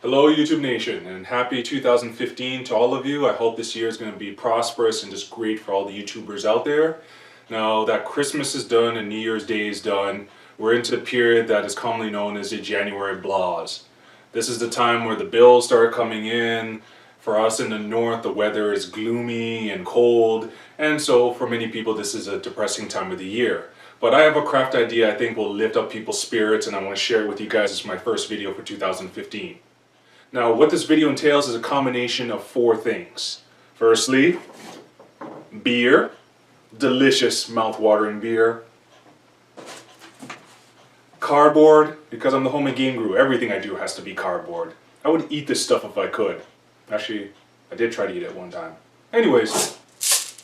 Hello YouTube Nation, and happy 2015 to all of you. I hope this year is going to be prosperous and just great for all the YouTubers out there. Now that Christmas is done and New Year's Day is done, we're into the period that is commonly known as the January blahs. This is the time where the bills start coming in. For us in the north, the weather is gloomy and cold, and so for many people this is a depressing time of the year. But I have a craft idea I think will lift up people's spirits, and I want to share it with you guys as my first video for 2015. Now, what this video entails is a combination of four things. Firstly, beer, delicious mouth-watering beer. Cardboard, because I'm the homie game guru, everything I do has to be cardboard. I would eat this stuff if I could. Actually, I did try to eat it one time. Anyways,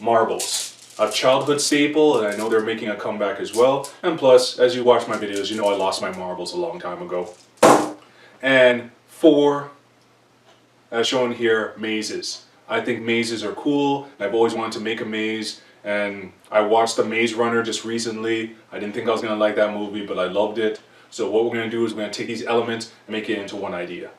marbles. A childhood staple, and I know they're making a comeback as well. And plus, as you watch my videos, you know I lost my marbles a long time ago. And four, as shown here, mazes. I think mazes are cool. I've always wanted to make a maze, and I watched The Maze Runner just recently. I didn't think I was going to like that movie, but I loved it. So what we're going to do is we're going to take these elements and make it into one idea.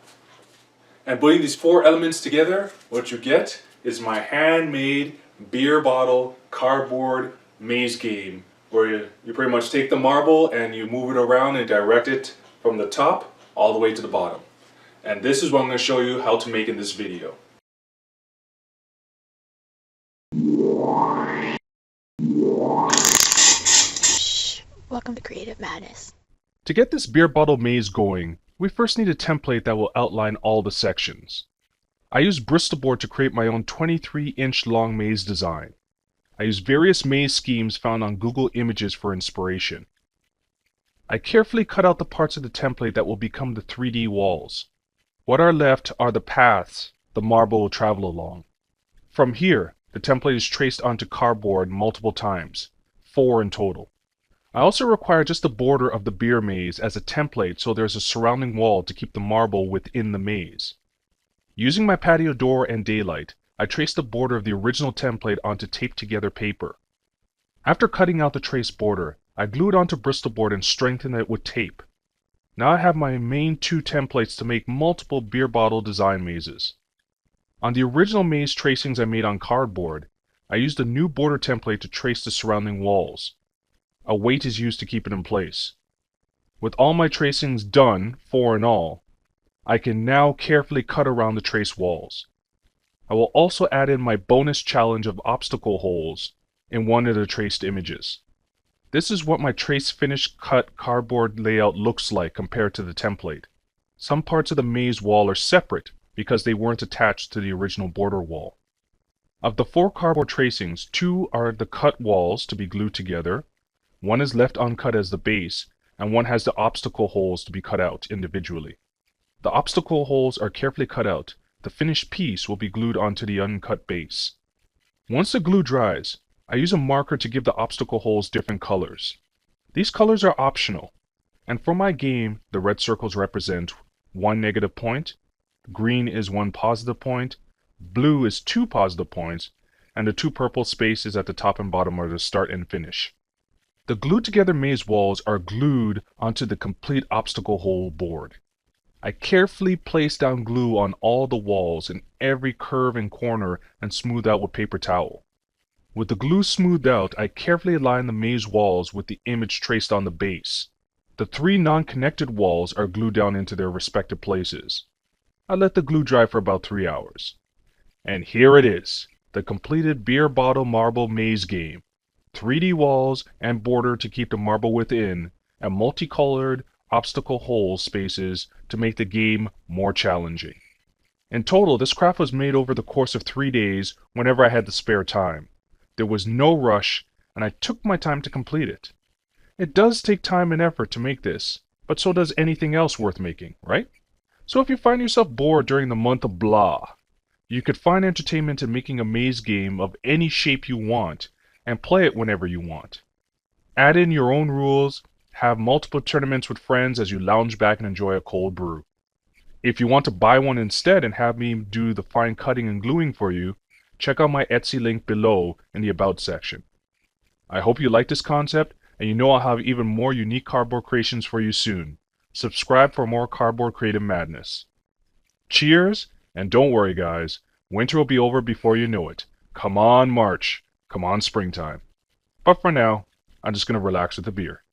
And putting these four elements together, what you get is my handmade beer bottle cardboard maze game, where you pretty much take the marble and you move it around and direct it from the top all the way to the bottom. And this is what I'm going to show you how to make in this video. Welcome to Creative Madness. To get this beer bottle maze going, we first need a template that will outline all the sections. I use Bristol board to create my own 23-inch long maze design. I use various maze schemes found on Google Images for inspiration. I carefully cut out the parts of the template that will become the 3D walls. What are left are the paths the marble will travel along. From here, the template is traced onto cardboard multiple times, 4 in total. I also require just the border of the beer maze as a template so there's a surrounding wall to keep the marble within the maze. Using my patio door and daylight, I traced the border of the original template onto taped together paper. After cutting out the traced border, I glued onto Bristol board and strengthened it with tape. Now I have my main 2 templates to make multiple beer bottle design mazes. On the original maze tracings I made on cardboard, I used a new border template to trace the surrounding walls. A weight is used to keep it in place. With all my tracings done, 4 in all, I can now carefully cut around the traced walls. I will also add in my bonus challenge of obstacle holes in one of the traced images. This is what my trace finished cut cardboard layout looks like compared to the template. Some parts of the maze wall are separate because they weren't attached to the original border wall. Of the 4 cardboard tracings, 2 are the cut walls to be glued together, 1 is left uncut as the base, and 1 has the obstacle holes to be cut out individually. The obstacle holes are carefully cut out. The finished piece will be glued onto the uncut base. Once the glue dries, I use a marker to give the obstacle holes different colors. These colors are optional, and for my game, the red circles represent 1 negative point, green is 1 positive point, blue is 2 positive points, and the 2 purple spaces at the top and bottom are the start and finish. The glued together maze walls are glued onto the complete obstacle hole board. I carefully place down glue on all the walls in every curve and corner and smooth out with paper towel. With the glue smoothed out, I carefully align the maze walls with the image traced on the base. The 3 non-connected walls are glued down into their respective places. I let the glue dry for about 3 hours. And here it is, the completed beer bottle marble maze game. 3D walls and border to keep the marble within, and multicolored obstacle hole spaces to make the game more challenging. In total, this craft was made over the course of 3 days whenever I had the spare time. There was no rush, and I took my time to complete it. It does take time and effort to make this, but so does anything else worth making, right? So if you find yourself bored during the month of blah, you could find entertainment in making a maze game of any shape you want, and play it whenever you want. Add in your own rules, have multiple tournaments with friends as you lounge back and enjoy a cold brew. If you want to buy one instead and have me do the fine cutting and gluing for you, check out my Etsy link below in the About section. I hope you like this concept, and you know I'll have even more unique cardboard creations for you soon. Subscribe for more cardboard creative madness. Cheers, and don't worry guys, winter will be over before you know it. Come on March, come on springtime. But for now, I'm just gonna relax with the beer.